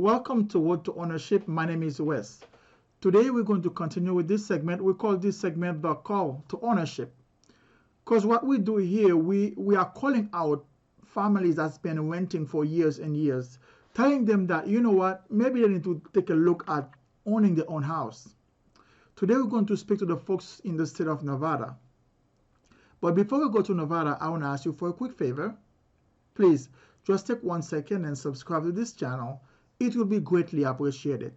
Welcome to Road to Ownership. My name is Wes. Today we're going to continue with this segment. We call this segment the call to ownership. Because what we do here, we are calling out families that's been renting for years and years, telling them that, you know what, maybe they need to take a look at owning their own house. Today we're going to speak to the folks in the state of Nevada. But before we go to Nevada, I want to ask you for a quick favor. Please, just take 1 second and subscribe to this channel. It will be greatly appreciated.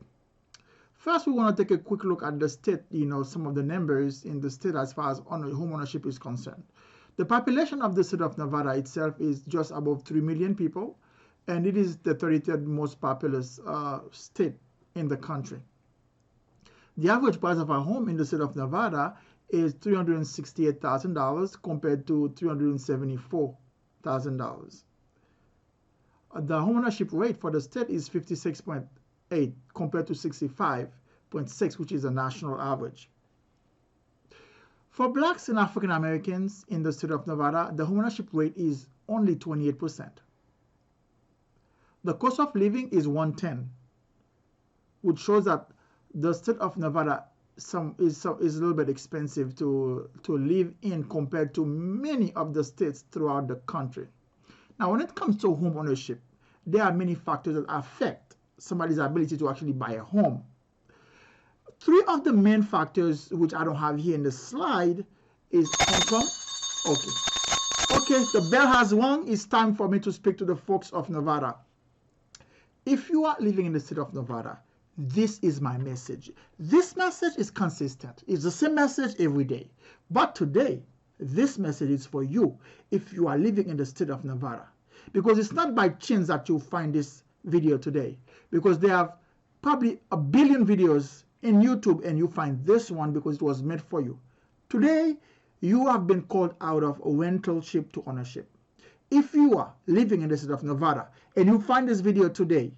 First, we want to take a quick look at the state, some of the numbers in the state as far as home ownership is concerned. The population of the state of Nevada itself is just above 3 million people, and it is the 33rd most populous state in the country. The average price of a home in the state of Nevada is $368,000 compared to $374,000. The homeownership rate for the state is 56.8 compared to 65.6, which is a national average. For blacks and African Americans in the state of Nevada, the homeownership rate is only 28%. The cost of living is $110, which shows that the state of Nevada is a little bit expensive to live in compared to many of the states throughout the country. Now, when it comes to home ownership, there are many factors that affect somebody's ability to actually buy a home. 3 of the main factors, which I don't have here in the slide, is income. Okay, the bell has rung. It's time for me to speak to the folks of Nevada. If you are living in the state of Nevada, this is my message. This message is consistent. It's the same message every day. But today, this message is for you if you are living in the state of Nevada. Because it's not by chance that you find this video today. Because there are probably a billion videos in YouTube and you find this one because it was made for you. Today, you have been called out of rentalship to ownership. If you are living in the state of Nevada and you find this video today,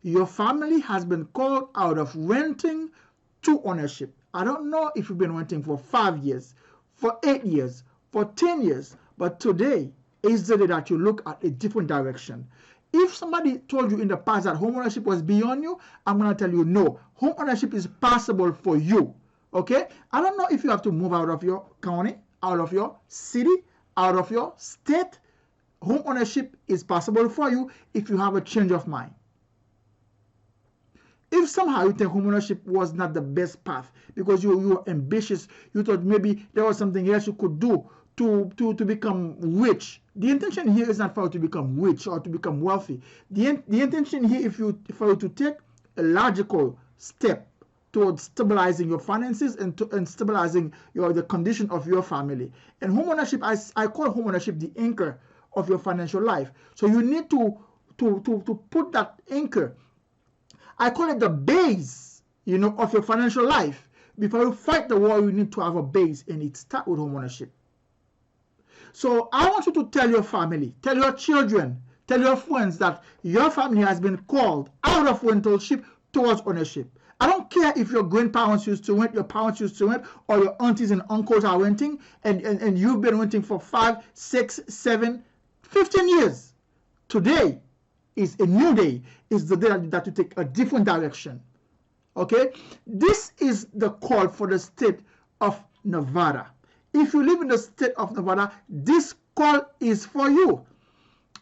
your family has been called out of renting to ownership. I don't know if you've been renting for 5 years, for 8 years, for 10 years, but today is the day that you look at a different direction. If somebody told you in the past that home ownership was beyond you, I'm going to tell you no. Home ownership is possible for you. Okay? I don't know if you have to move out of your county, out of your city, out of your state. Home ownership is possible for you if you have a change of mind. If somehow you think homeownership was not the best path because you were ambitious, you thought maybe there was something else you could do to become rich. The intention here is not for you to become rich or to become wealthy. The intention here is for you to take a logical step towards stabilizing your finances and stabilizing the condition of your family. And homeownership, I call homeownership the anchor of your financial life. So you need to put that anchor. I call it the base, of your financial life. Before you fight the war, you need to have a base, and it starts with homeownership. So I want you to tell your family, tell your children, tell your friends that your family has been called out of rentalship towards ownership. I don't care if your grandparents used to rent, your parents used to rent, or your aunties and uncles are renting, and you've been renting for 5, 6, 7, 15 years. Today is a new day. Is the day that you take a different direction. Okay? This is the call for the state of Nevada. If you live in the state of Nevada, this call is for you.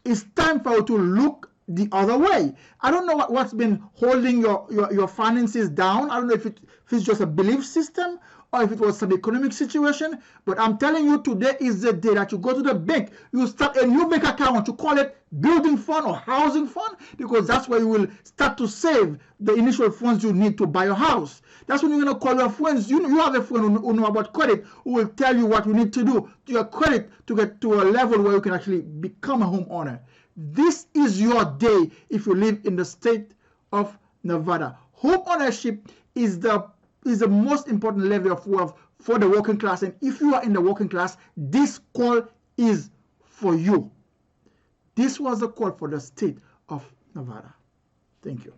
It's time for you to look the other way. I don't know what's been holding your finances down. I don't know if it's just a belief system or if it was some economic situation, but I'm telling you, today is the day that you go to the bank, you start a new bank account, you call it building fund or housing fund, because that's where you will start to save the initial funds you need to buy your house. That's when you're going to call your friends. You have a friend who know about credit, who will tell you what you need to do to your credit to get to a level where you can actually become a homeowner. This is your day if you live in the state of Nevada. Home ownership is the most important level of wealth for the working class. And if you are in the working class, this call is for you. This was the call for the state of Nevada. Thank you.